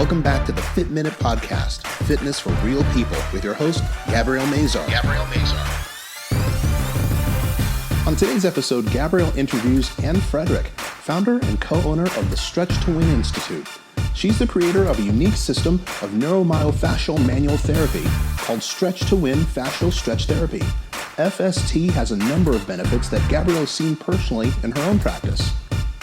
Welcome back to the Fit Minute Podcast, Fitness for Real People, with your host, Gabrielle Mazar. On today's episode, Gabrielle interviews Frederick, founder and co-owner of the Stretch to Win Institute. She's the creator of a unique system of neuromyofascial manual therapy called Stretch to Win Fascial Stretch Therapy. FST has a number of benefits that Gabrielle's seen personally in her own practice.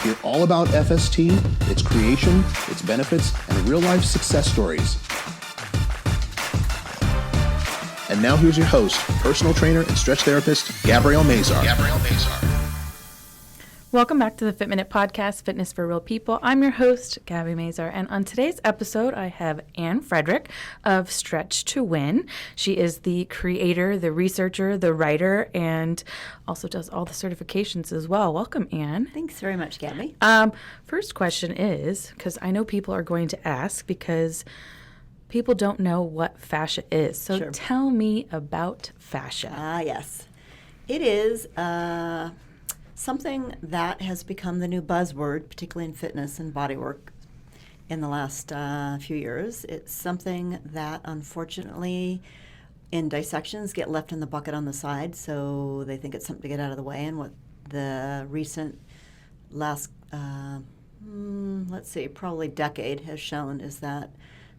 Hear all about FST, its creation, its benefits, and real-life success stories. And now here's your host, personal trainer and stretch therapist, Gabrielle Mazar. Welcome back to the Fit Minute Podcast, Fitness for Real People. I'm your host, Gabby Mazar, and on today's episode, I have Frederick of Stretch to Win. She is the creator, the researcher, the writer, and also does all the certifications as well. Welcome, Anne. Thanks very much, Gabby. First question is, because I know people are going to ask, because people don't know what fascia is. So Sure. Tell me about fascia. Yes. It is something that has become the new buzzword, particularly in fitness and bodywork in the last few years. It's something that, unfortunately, in dissections get left in the bucket on the side, so they think it's something to get out of the way. And what the recent last, probably decade has shown is that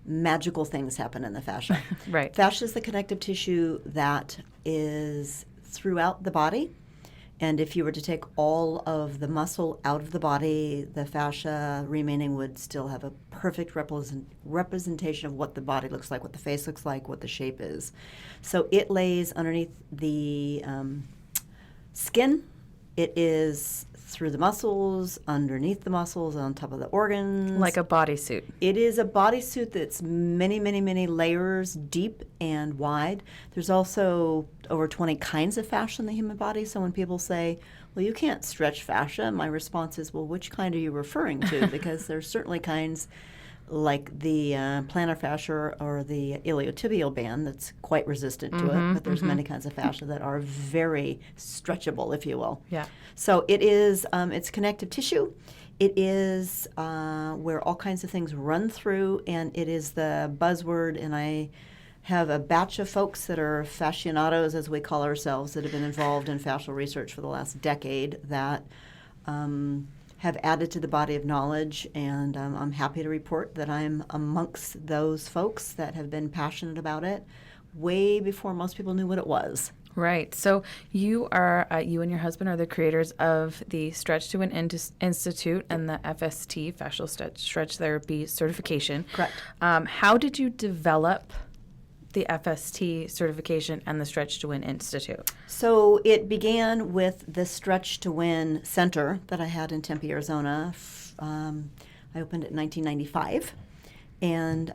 magical things happen in the fascia. Right. Fascia is the connective tissue that is throughout the body. And if you were to take all of the muscle out of the body, the fascia remaining would still have a perfect representation of what the body looks like, what the face looks like, what the shape is. So it lays underneath the skin. It is through the muscles, underneath the muscles, on top of the organs. Like a bodysuit. It is a bodysuit that's many, many, many layers deep and wide. There's also over 20 kinds of fascia in the human body. So when people say, well, you can't stretch fascia, my response is, well, which kind are you referring to? Because there's certainly kinds like the plantar fascia or the iliotibial band that's quite resistant to it, but there's many kinds of fascia that are very stretchable, if you will. Yeah. So it is, it's connective tissue. It is where all kinds of things run through, and it is the buzzword, and I have a batch of folks that are fasciados, as we call ourselves, that have been involved in fascial research for the last decade that have added to the body of knowledge, and I'm happy to report that I'm amongst those folks that have been passionate about it way before most people knew what it was. Right. So you and your husband are the creators of the Stretch to Win Institute and the FST, Fascial Stretch Therapy certification. Correct. How did you develop the FST certification and the Stretch to Win Institute? So it began with the Stretch to Win Center that I had in Tempe, Arizona. I opened it in 1995 and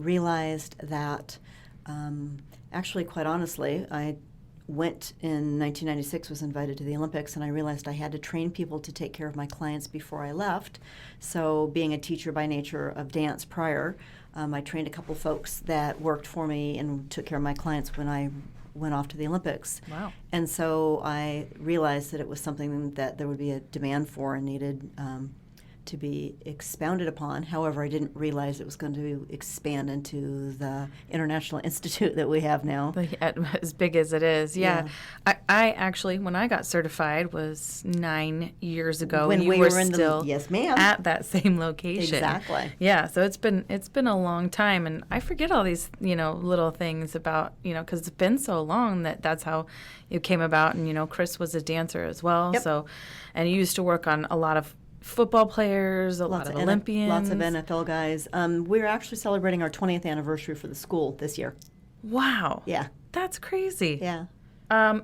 realized that, actually, quite honestly, I went in 1996, was invited to the Olympics, and I realized I had to train people to take care of my clients before I left. So being a teacher by nature of dance prior, I trained a couple folks that worked for me and took care of my clients when I went off to the Olympics. Wow. And so I realized that it was something that there would be a demand for and needed to be expounded upon. However, I didn't realize it was going to expand into the international institute that we have now. As big as it is, yeah. I actually, when I got certified, was 9 years ago. When and we were were in still yes, ma'am. at that same location. Exactly. Yeah, so it's been a long time, and I forget all these little things about because it's been so long that's how it came about. And Chris was a dancer as well, Yep. so and he used to work on a lot of football players, a lot of Olympians. Lots of NFL guys. We're actually celebrating our 20th anniversary for the school this year. Wow. Yeah. That's crazy. Yeah.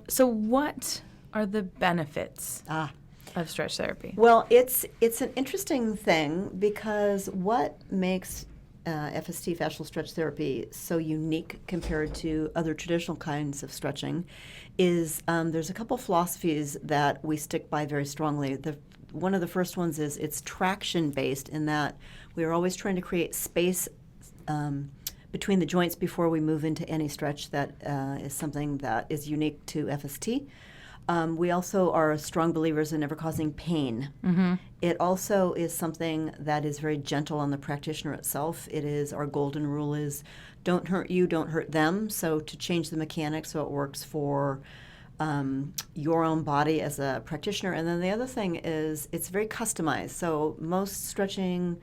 So what are the benefits of stretch therapy? Well, it's an interesting thing because what makes FST, fascial stretch therapy, so unique compared to other traditional kinds of stretching is there's a couple philosophies that we stick by very strongly. One of the first ones is it's traction-based in that we are always trying to create space between the joints before we move into any stretch that is something that is unique to FST. We also are strong believers in never causing pain. Mm-hmm. It also is something that is very gentle on the practitioner itself. It is, our golden rule is, don't hurt you, don't hurt them. So to change the mechanics so it works for your own body as a practitioner. And then the other thing is it's very customized. So most stretching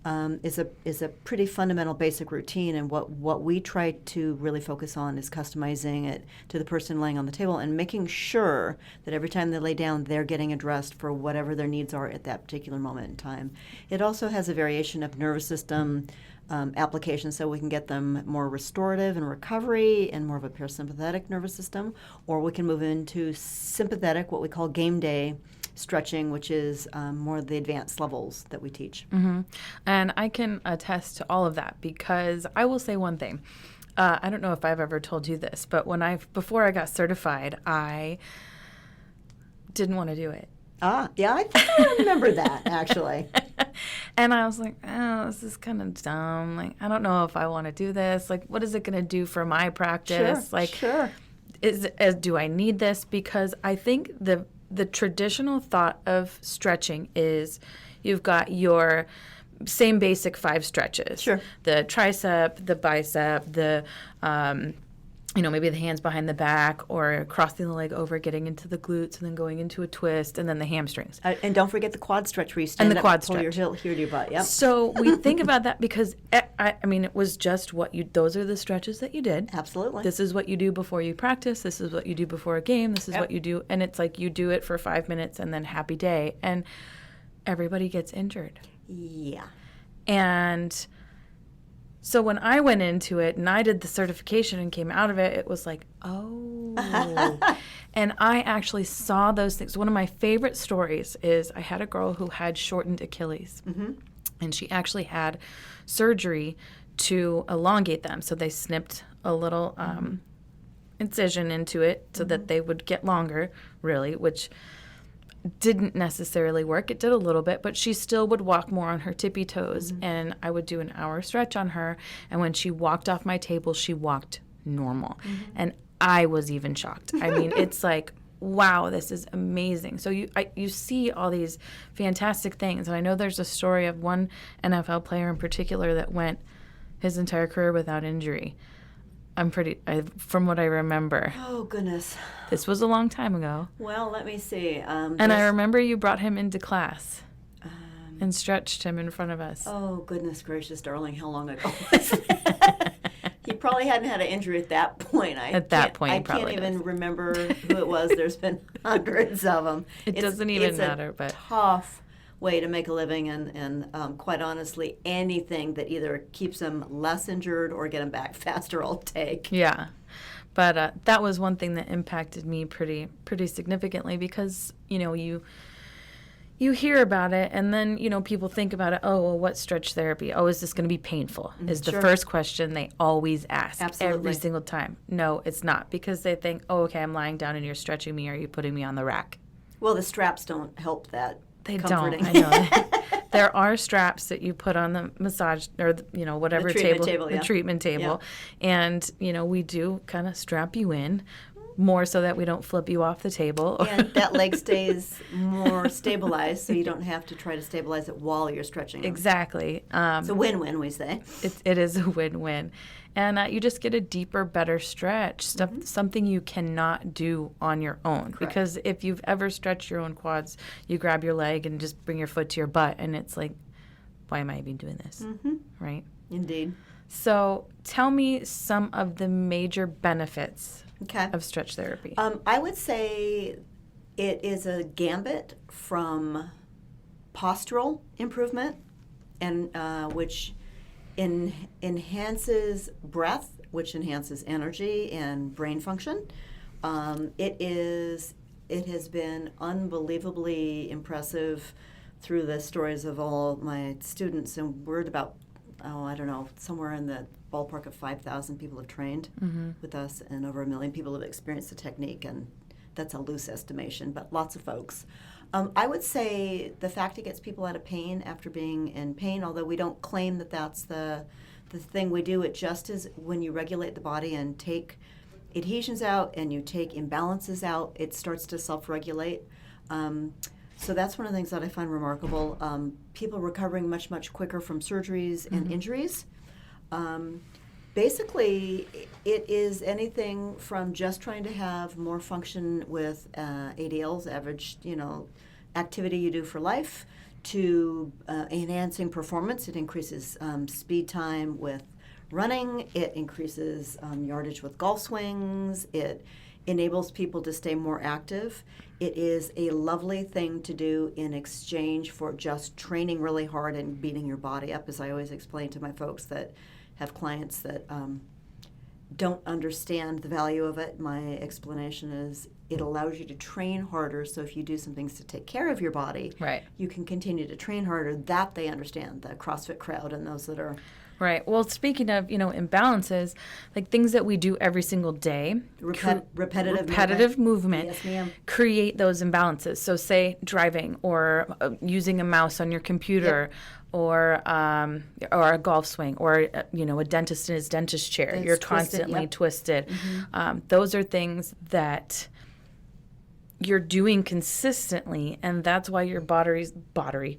is a pretty fundamental basic routine, and what we try to really focus on is customizing it to the person laying on the table and making sure that every time they lay down, they're getting addressed for whatever their needs are at that particular moment in time. It also has a variation of nervous system applications, so we can get them more restorative and recovery and more of a parasympathetic nervous system, or we can move into sympathetic, what we call game day stretching, which is more of the advanced levels that we teach. Mm-hmm. And I can attest to all of that, because I will say one thing. I don't know if I've ever told you this, but before I got certified, I didn't want to do it. Yeah, I think I remember that, actually. And I was like, oh, this is kind of dumb. Like, I don't know if I want to do this. Like, what is it going to do for my practice? Sure. Do I need this? Because I think the traditional thought of stretching is you've got your same basic 5 stretches. Sure. The tricep, the bicep, the maybe the hands behind the back, or crossing the leg over, getting into the glutes, and then going into a twist, and then the hamstrings. And don't forget the quad stretch where you stand up, pull your heel to your butt. Yep. So we think about that because, it was just those are the stretches that you did. Absolutely. This is what you do before you practice. This is what you do before a game. This is what you do. And it's like you do it for 5 minutes and then happy day. And everybody gets injured. Yeah. And so when I went into it and I did the certification and came out of it, it was like, oh. And I actually saw those things. One of my favorite stories is I had a girl who had shortened Achilles. Mm-hmm. And she actually had surgery to elongate them. So they snipped a little incision into it so that they would get longer, really, which didn't necessarily work. It did a little bit, but she still would walk more on her tippy toes. And I would do an hour stretch on her. And when she walked off my table, she walked normal. And I was even shocked. I mean, it's like, wow, this is amazing. So you see all these fantastic things. And I know there's a story of one NFL player in particular that went his entire career without injury. From what I remember. Oh, goodness. This was a long time ago. Well, let me see. And I remember you brought him into class and stretched him in front of us. Oh, goodness gracious, darling, how long ago was that? He probably hadn't had an injury at that point. I can't even remember who it was. There's been hundreds of them. It doesn't even matter. But tough way to make a living, and quite honestly, anything that either keeps them less injured or get them back faster, I'll take. Yeah. But that was one thing that impacted me pretty significantly, because, you hear about it, and then, people think about it, oh, well, what's stretch therapy? Oh, is this going to be painful? Is the first question they always ask. Absolutely. Every single time. No, it's not, because they think, oh, okay, I'm lying down and you're stretching me, or are you putting me on the rack? Well, the straps don't help that. They comforting. don't. I know. There are straps that you put on the massage or whatever the treatment table, the treatment table, and we do kind of strap you in more so that we don't flip you off the table. And that leg stays more stabilized, so you don't have to try to stabilize it while you're stretching them. Exactly. It's a win-win, we say. It is a win-win. And you just get a deeper, better stretch, something you cannot do on your own. Correct. Because if you've ever stretched your own quads, you grab your leg and just bring your foot to your butt, and it's like, why am I even doing this? Right? Indeed. So tell me some of the major benefits of stretch therapy. I would say it is a gambit from postural improvement, and which enhances breath, which enhances energy and brain function. It has been unbelievably impressive through the stories of all my students, and we're at about, somewhere in the ballpark of 5,000 people have trained with us, and over 1 million people have experienced the technique, and that's a loose estimation, but lots of folks. I would say the fact it gets people out of pain after being in pain, although we don't claim that that's the thing we do, it just is when you regulate the body and take adhesions out and you take imbalances out, it starts to self-regulate. So that's one of the things that I find remarkable. People recovering much, much quicker from surgeries and injuries. Basically, it is anything from just trying to have more function with ADLs, average, activity you do for life, to enhancing performance. It increases speed time with running. It increases yardage with golf swings. It enables people to stay more active. It is a lovely thing to do in exchange for just training really hard and beating your body up, as I always explain to my folks that have clients that don't understand the value of it. My explanation is it allows you to train harder, so if you do some things to take care of your body, Right. you can continue to train harder. That they understand, the CrossFit crowd and those that are... Right. Well, speaking of, imbalances, like things that we do every single day, repetitive movement, Yes, ma'am. create those imbalances. So say driving or using a mouse on your computer, or a golf swing, or a dentist in his dentist chair. It's You're twisted, constantly yep. twisted. Those are things that you're doing consistently, and that's why your body,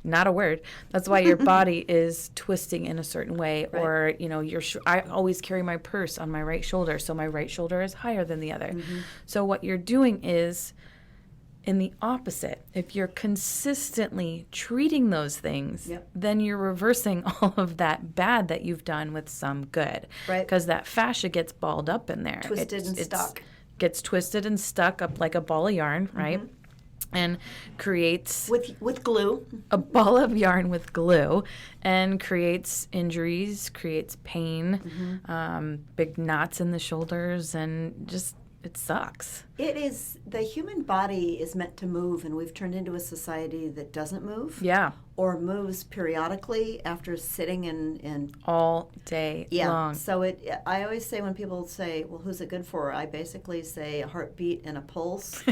not a word, that's why your body is twisting in a certain way. Right. Or I always carry my purse on my right shoulder, so my right shoulder is higher than the other. So what you're doing is in the opposite. If you're consistently treating those things, Yep. then you're reversing all of that bad that you've done with some good. Right. Because that fascia gets balled up in there. Twisted and stuck. Gets twisted and stuck up like a ball of yarn, right? And creates With glue. a ball of yarn with glue, and creates injuries, creates pain, big knots in the shoulders, and just it sucks. It is, the human body is meant to move, and we've turned into a society that doesn't move. Yeah, Or moves periodically after sitting and all day long. So I always say when people say, well, who's it good for? I basically say a heartbeat and a pulse.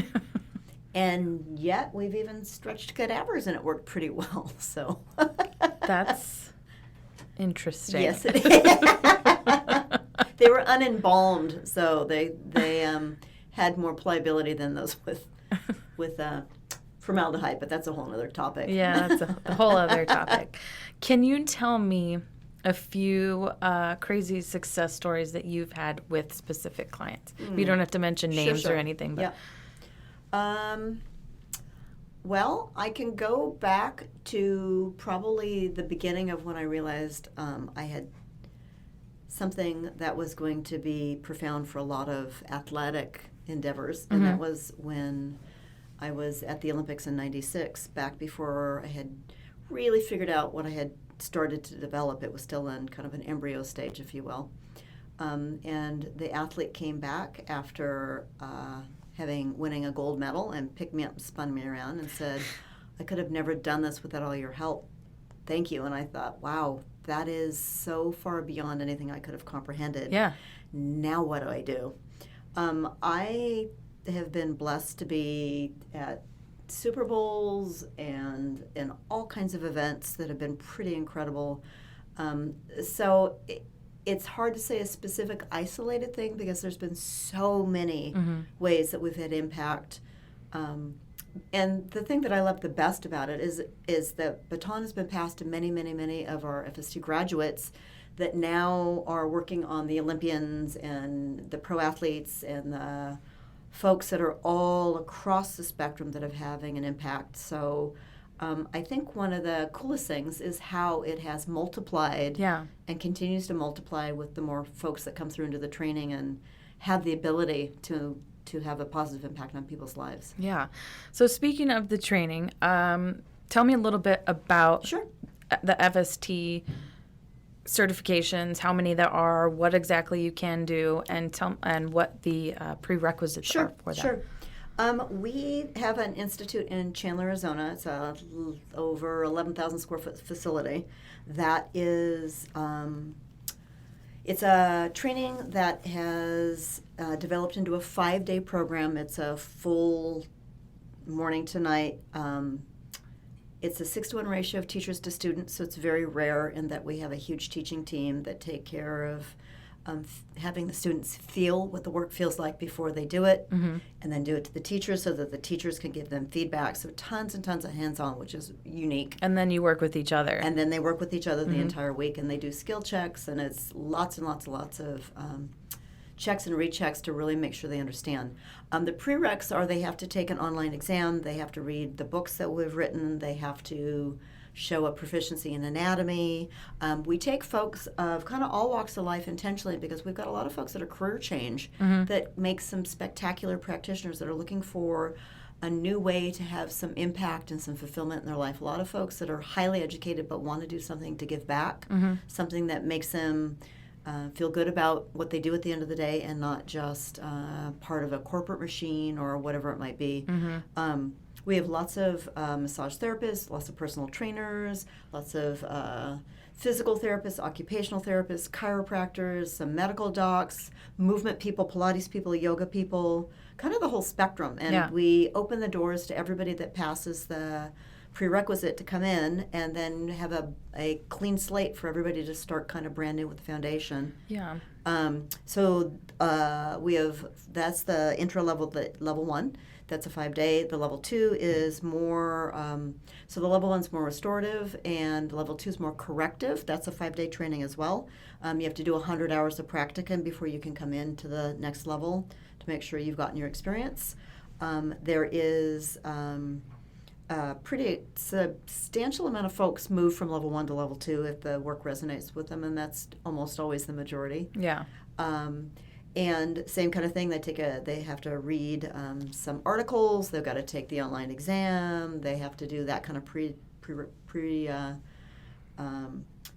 And yet we've even stretched cadavers and it worked pretty well. So That's interesting. yes, it is. They were unembalmed, so they had more pliability than those with formaldehyde, but that's a whole other topic. Yeah, that's a whole other topic. Can you tell me a few crazy success stories that you've had with specific clients? You don't have to mention names Sure. or anything, but Yeah. Well, I can go back to probably the beginning of when I realized I had something that was going to be profound for a lot of athletic endeavors, and that was when I was at the Olympics in '96, back before I had really figured out what I had started to develop. It was still in kind of an embryo stage, if you will. And the athlete came back after winning a gold medal and picked me up and spun me around and said, I could have never done this without all your help. Thank you. And I thought, wow, that is so far beyond anything I could have comprehended. yeah. Now what do I do? I have been blessed to be at Super Bowls and in all kinds of events that have been pretty incredible. So it's hard to say a specific isolated thing because there's been so many ways that we've had impact. And the thing that I love the best about it is that baton has been passed to many, many, many of our FST graduates that now are working on the Olympians and the pro athletes and the folks that are all across the spectrum that are having an impact. So I think one of the coolest things is how it has multiplied and continues to multiply with the more folks that come through into the training and have the ability to have a positive impact on people's lives. Yeah. So speaking of the training, tell me a little bit about the FST certifications, how many there are, what exactly you can do, and what the prerequisites are for that. Sure. We have an institute in Chandler, Arizona. It's a over 11,000 square foot facility that is it's a training that has developed into a 5-day program. It's a full morning to night. It's a 6-to-1 ratio of teachers to students, so it's very rare in that we have a huge teaching team that take care of having the students feel what the work feels like before they do it, and then do it to the teachers so that the teachers can give them feedback. So tons and tons of hands-on, which is unique. And then you work with each other. And then they work with each other the entire week, and they do skill checks, and it's lots and lots and lots of checks and rechecks to really make sure they understand. The prereqs are they have to take an online exam, they have to read the books that we've written, they have to show a proficiency in anatomy. We take folks of kind of all walks of life intentionally because we've got a lot of folks that are career change that make some spectacular practitioners that are looking for a new way to have some impact and some fulfillment in their life. A lot of folks that are highly educated but want to do something to give back, something that makes them feel good about what they do at the end of the day and not just part of a corporate machine or whatever it might be. We have lots of massage therapists, lots of personal trainers, lots of physical therapists, occupational therapists, chiropractors, some medical docs, movement people, Pilates people, yoga people, kind of the whole spectrum. And we open the doors to everybody that passes the prerequisite to come in, and then have a clean slate for everybody to start kind of brand new with the foundation. Yeah. So we have, that's the intro level, level 1. That's a 5-day. The level 2 is more, so the level 1's more restorative, and level 2 is more corrective. That's a 5-day training as well. You have to do 100 hours of practicum before you can come into the next level to make sure you've gotten your experience. There is a pretty substantial amount of folks move from level 1 to level 2 if the work resonates with them, and that's almost always the majority. Yeah. And same kind of thing. They have to read some articles. They've got to take the online exam. They have to do that kind of pre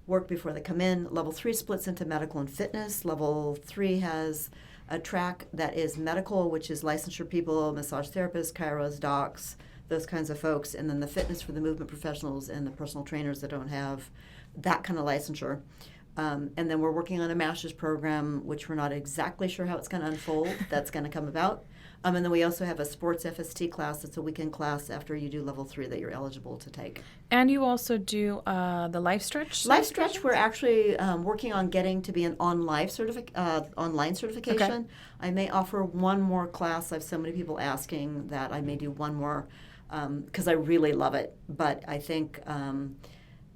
work before they come in. Level 3 splits into medical and fitness. Level 3 has a track that is medical, which is licensure people, massage therapists, chiros, docs, those kinds of folks, and then the fitness for the movement professionals and the personal trainers that don't have that kind of licensure. And then we're working on a master's program, which we're not exactly sure how it's going to unfold. That's going to come about. And then we also have a sports FST class. It's a weekend class after you do level 3 that you're eligible to take. And you also do the Life Stretch? Life Stretch, we're actually working on getting to be an online certification. Okay. I may offer one more class. I have so many people asking that I may do one more because I really love it. But I think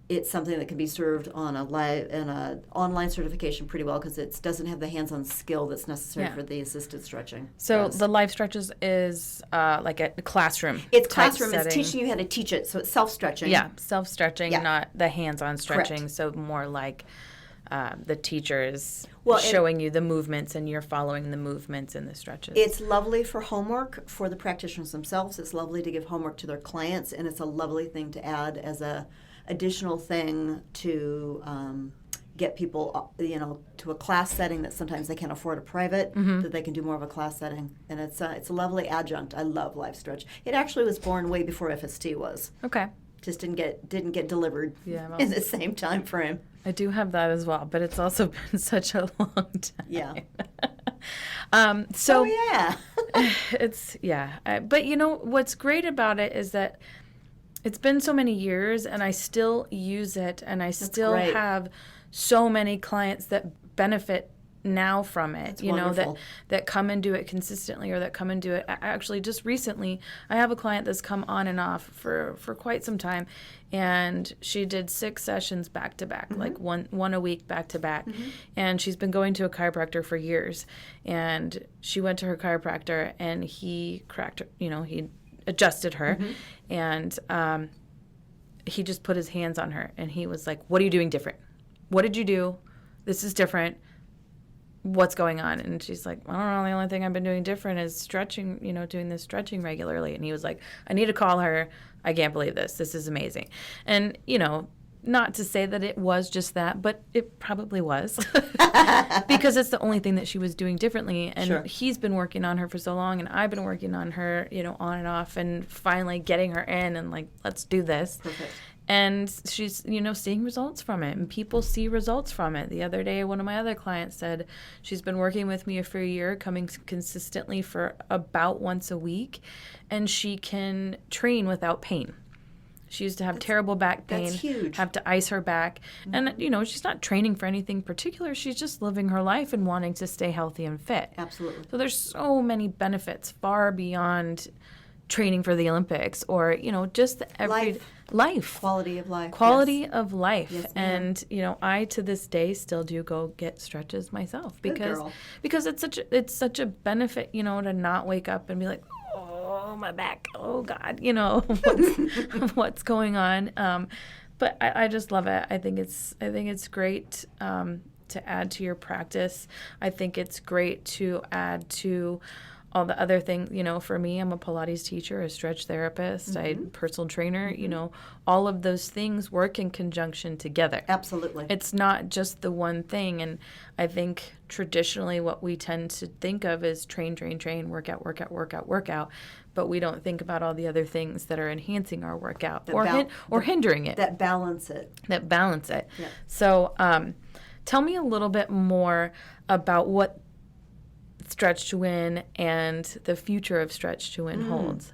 it's something that can be served on a online certification pretty well because it doesn't have the hands-on skill that's necessary for the assisted stretching. So the Life Stretches is like a classroom. It's classroom. Setting. It's teaching you how to teach it. So it's self-stretching. Yeah, self-stretching, not the hands-on stretching. Correct. So more like the teachers showing you the movements and you're following the movements and the stretches. It's lovely for homework for the practitioners themselves. It's lovely to give homework to their clients, and it's a lovely thing to add as a additional thing to get people, to a class setting that sometimes they can't afford a private, that they can do more of a class setting. And it's a lovely adjunct. I love Life Stretch. It actually was born way before FST was. Okay. Just didn't get delivered in the same time frame. I do have that as well, but it's also been such a long time. Yeah. But what's great about it is that it's been so many years, and I still use it, and I still have so many clients that benefit now from it. That's that come and do it consistently, or that come and do it. Actually, just recently, I have a client that's come on and off for quite some time, and she did 6 sessions back to back, like one a week back to back, and she's been going to a chiropractor for years. And she went to her chiropractor, and he cracked her. He adjusted her, and he just put his hands on her, and he was like, "What are you doing different? What did you do? This is different. What's going on?" And she's like, "I don't know. The only thing I've been doing different is stretching, doing this stretching regularly." And he was like, "I need to call her. I can't believe this. This is amazing." And, not to say that it was just that, but it probably was because it's the only thing that she was doing differently. And he's been working on her for so long, and I've been working on her, on and off, and finally getting her in and like, let's do this. Perfect. And she's, seeing results from it, and people see results from it. The other day, one of my other clients said she's been working with me for a year, coming consistently for about once a week, and she can train without pain. She used to have terrible back pain. That's huge. Have to ice her back. And, you know, she's not training for anything particular. She's just living her life and wanting to stay healthy and fit. Absolutely. So there's so many benefits far beyond training for the Olympics or, you know, just life. Quality of life. Quality of life. Yes, ma'am. And, you know, I to this day still do go get stretches myself because girl. it's such a benefit, you know, to not wake up and be like, oh, my back, oh God, you know, what's going on. But I just love it. I think it's great to add to your practice. I think it's great to add to all the other things. You know, for me, I'm a Pilates teacher, a stretch therapist, I'm a personal trainer. You know, all of those things work in conjunction together. Absolutely. It's not just the one thing. And I think traditionally what we tend to think of is train, workout. But we don't think about all the other things that are enhancing our workout or hindering it. That balance it. Yeah. So tell me a little bit more about what Stretch to Win and the future of Stretch to Win holds.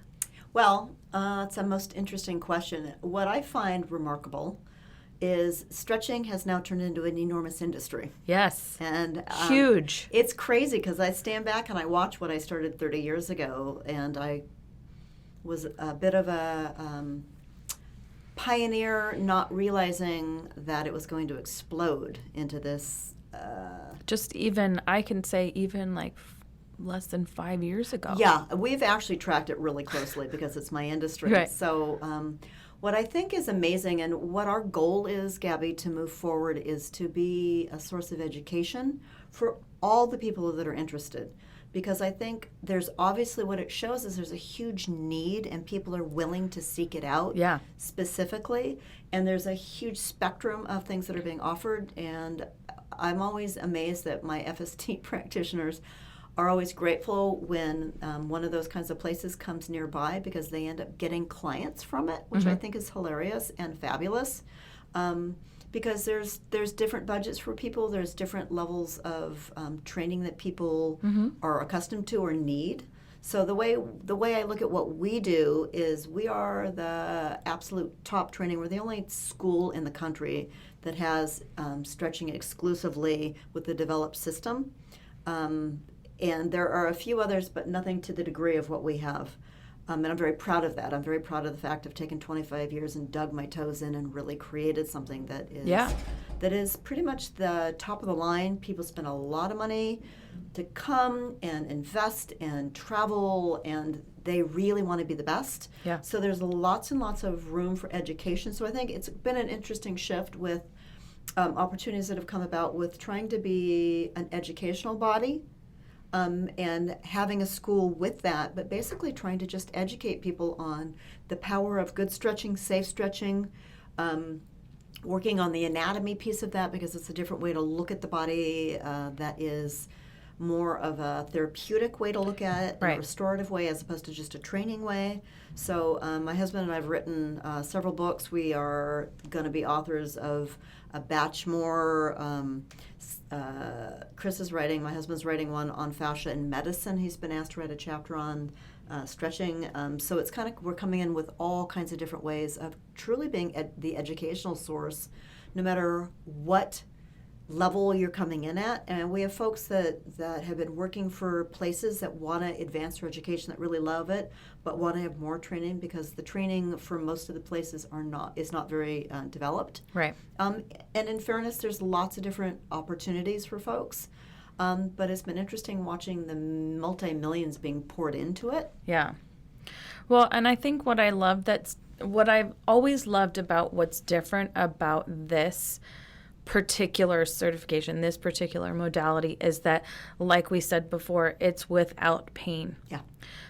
Well, it's a most interesting question. What I find remarkable is stretching has now turned into an enormous industry. Yes. And huge. It's crazy because I stand back and I watch what I started 30 years ago, and I was a bit of a pioneer, not realizing that it was going to explode into this. Just even, I can say even like less than 5 years ago. Yeah, we've actually tracked it really closely because it's my industry. Right. So what I think is amazing and what our goal is, Gabby, to move forward is to be a source of education for all the people that are interested. Because I think there's obviously what it shows is there's a huge need and people are willing to seek it out specifically. And there's a huge spectrum of things that are being offered. And I'm always amazed that my FST practitioners are always grateful when one of those kinds of places comes nearby because they end up getting clients from it, which I think is hilarious and fabulous. Because there's different budgets for people, there's different levels of training that people are accustomed to or need. So the way I look at what we do is we are the absolute top training. We're the only school in the country that has stretching exclusively with the developed system. And there are a few others, but nothing to the degree of what we have. And I'm very proud of that. I'm very proud of the fact I've taken 25 years and dug my toes in and really created something that is pretty much the top of the line. People spend a lot of money to come and invest and travel, and they really want to be the best. Yeah. So there's lots and lots of room for education. So I think it's been an interesting shift with opportunities that have come about with trying to be an educational body. And having a school with that, but basically trying to just educate people on the power of good stretching, safe stretching, working on the anatomy piece of that because it's a different way to look at the body that is more of a therapeutic way to look at it, a restorative way as opposed to just a training way. So my husband and I have written several books. We are going to be authors of a batch more. Chris is writing, my husband's writing one on fascia and medicine. He's been asked to write a chapter on stretching. So it's kind of, we're coming in with all kinds of different ways of truly being the educational source, no matter what level you're coming in at. And we have folks that have been working for places that want to advance their education, that really love it, but want to have more training because the training for most of the places is not very developed. Right. And in fairness, there's lots of different opportunities for folks. But it's been interesting watching the multi-millions being poured into it. Yeah. Well, and I think what I've always loved about what's different about this particular certification, this particular modality is that, like we said before, it's without pain. Yeah.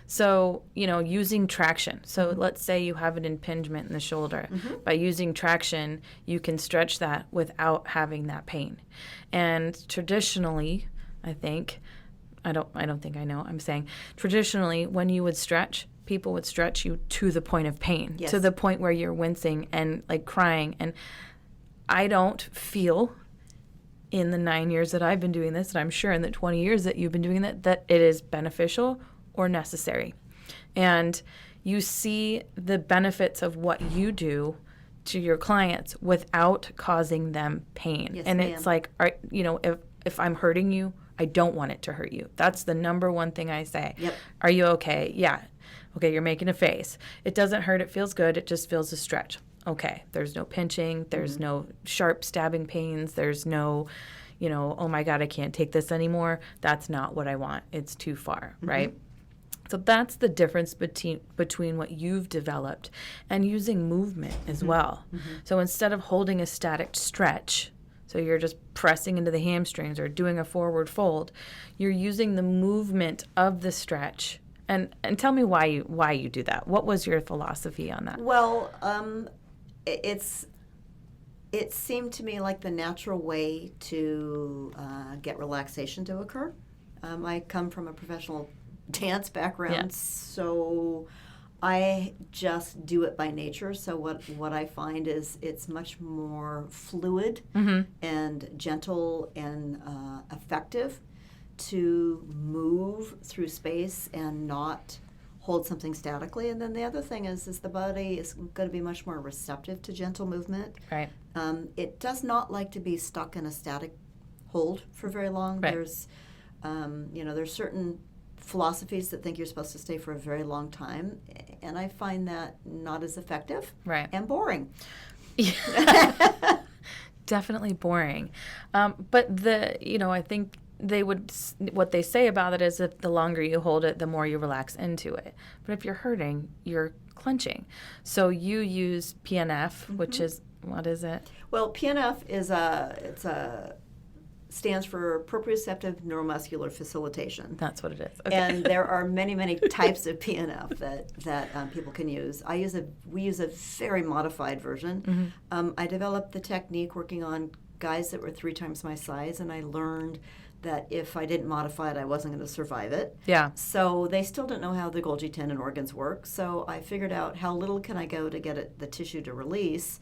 So, using traction. So let's say you have an impingement in the shoulder. By using traction, you can stretch that without having that pain. And traditionally, I don't think I know, I'm saying traditionally when you would stretch, people would stretch you to the point of pain, to the point where you're wincing and like crying. And I don't feel in the 9 years that I've been doing this, and I'm sure in the 20 years that you've been doing that it is beneficial or necessary. And, you see the benefits of what you do to your clients without causing them pain. Yes, and ma'am. it's like, if I'm hurting you, I don't want it to hurt you. That's the number one thing I say. Yep. Are you okay? Yeah. Okay, you're making a face. It doesn't hurt. It feels good. It just feels a stretch. Okay, there's no pinching. There's no sharp stabbing pains. There's no, oh my God, I can't take this anymore. That's not what I want. It's too far, right? So that's the difference between what you've developed and using movement as well. So instead of holding a static stretch, so you're just pressing into the hamstrings or doing a forward fold, you're using the movement of the stretch. And tell me why you do that. What was your philosophy on that? Well, it seemed to me like the natural way to get relaxation to occur. I come from a professional dance background, so I just do it by nature. So what I find is it's much more fluid and gentle and effective to move through space and not hold something statically. And then the other thing is the body is going to be much more receptive to gentle movement. Right. It does not like to be stuck in a static hold for very long. Right. There's certain philosophies that think you're supposed to stay for a very long time, and I find that not as effective and boring. Definitely boring. But I think what they say about it is if the longer you hold it, the more you relax into it. But if you're hurting, you're clenching. So you use PNF, which is, what is it? Well, PNF stands for proprioceptive neuromuscular facilitation. That's what it is. Okay. And there are many, many types of PNF that people can use. We use a very modified version. I developed the technique working on guys that were 3 times my size, and I learned that if I didn't modify it, I wasn't going to survive it. Yeah. So they still don't know how the Golgi tendon organs work. So I figured out how little can I go to get the tissue to release.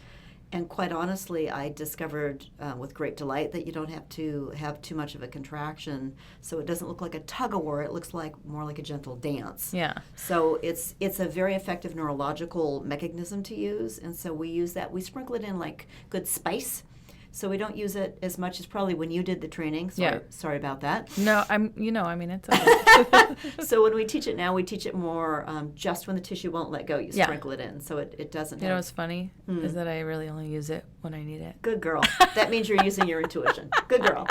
And quite honestly, I discovered with great delight that you don't have to have too much of a contraction, so it doesn't look like a tug-of-war. It looks more like a gentle dance. Yeah. So it's a very effective neurological mechanism to use, and so we use that. We sprinkle it in like good spice. So we don't use it as much as probably when you did the training. Sorry about that. No, it's okay. So when we teach it now, we teach it more just when the tissue won't let go. You sprinkle it in, so it doesn't. You know what's funny is that I really only use it when I need it. Good girl. That means you're using your intuition. Good girl.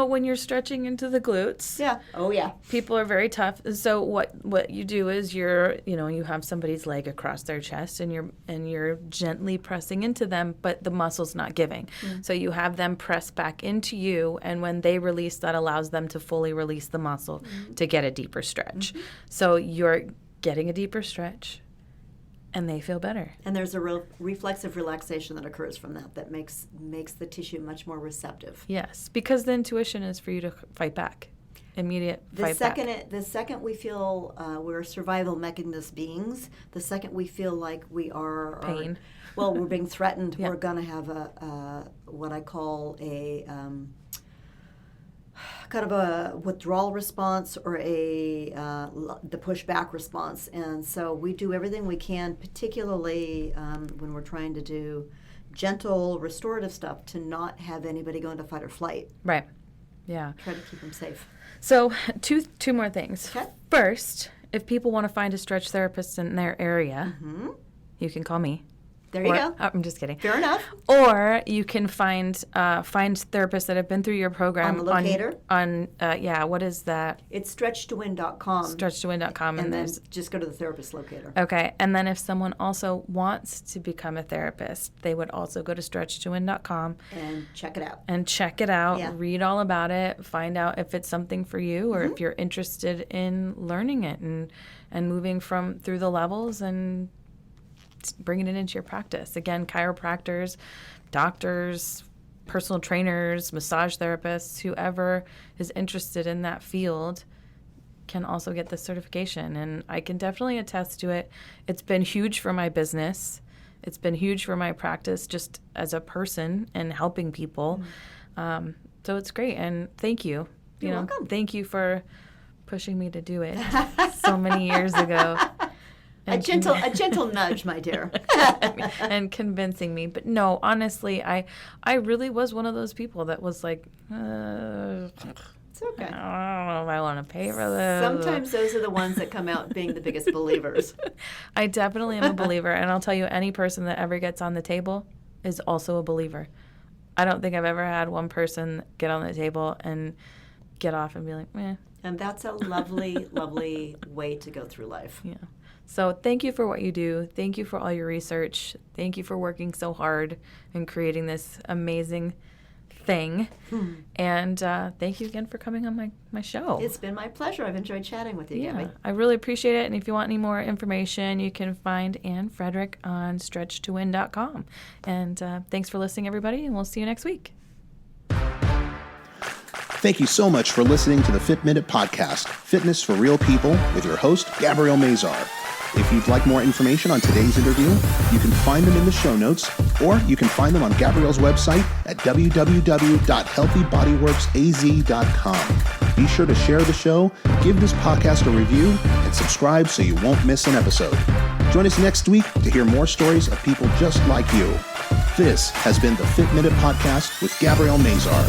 When you're stretching into the glutes. Yeah. Oh yeah. People are very tough. So what you do is you have somebody's leg across their chest and you're gently pressing into them, but the muscle's not giving. So you have them press back into you, and when they release, that allows them to fully release the muscle to get a deeper stretch. So you're getting a deeper stretch, and they feel better. And there's a real reflexive relaxation that occurs from that makes the tissue much more receptive. Yes, because the intuition is for you to fight back. The second we feel we're survival mechanism beings, the second we feel like we are pain. We're being threatened. We're going to have what I call a kind of a withdrawal response or the pushback response. And so we do everything we can, particularly when we're trying to do gentle restorative stuff, to not have anybody go into fight or flight. Right. Yeah. Try to keep them safe. So two more things. Okay. First, if people want to find a stretch therapist in their area, you can call me. There you go. I'm just kidding. Fair enough. Or you can find therapists that have been through your program. On the locator? What is that? It's stretchtowin.com. Stretchtowin.com. And then just go to the therapist locator. Okay. And then if someone also wants to become a therapist, they would also go to stretchtowin.com. And check it out. Yeah. Read all about it. Find out if it's something for you or if you're interested in learning it and moving through the levels and bringing it into your practice. Again, chiropractors, doctors, personal trainers, massage therapists, whoever is interested in that field can also get this certification. And I can definitely attest to it. It's been huge for my business. It's been huge for my practice just as a person and helping people. So it's great. And thank you. You're welcome. Thank you for pushing me to do it so many years ago. A gentle nudge, my dear. And convincing me. But no, honestly, I really was one of those people that was like, It's okay. I don't know if I want to pay for this. Sometimes those are the ones that come out being the biggest believers. I definitely am a believer. And I'll tell you, any person that ever gets on the table is also a believer. I don't think I've ever had one person get on the table and get off and be like, meh. And that's a lovely, lovely way to go through life. Yeah. So thank you for what you do. Thank you for all your research. Thank you for working so hard and creating this amazing thing. And thank you again for coming on my show. It's been my pleasure. I've enjoyed chatting with you, Gabby. I really appreciate it. And if you want any more information, you can find Ann Frederick on stretchtowin.com. And thanks for listening, everybody, and we'll see you next week. Thank you so much for listening to the Fit Minute Podcast, Fitness for Real People, with your host, Gabrielle Mazar. If you'd like more information on today's interview, you can find them in the show notes, or you can find them on Gabrielle's website at www.healthybodyworksaz.com. Be sure to share the show, give this podcast a review, and subscribe so you won't miss an episode. Join us next week to hear more stories of people just like you. This has been the Fit Minute Podcast with Gabrielle Mazar.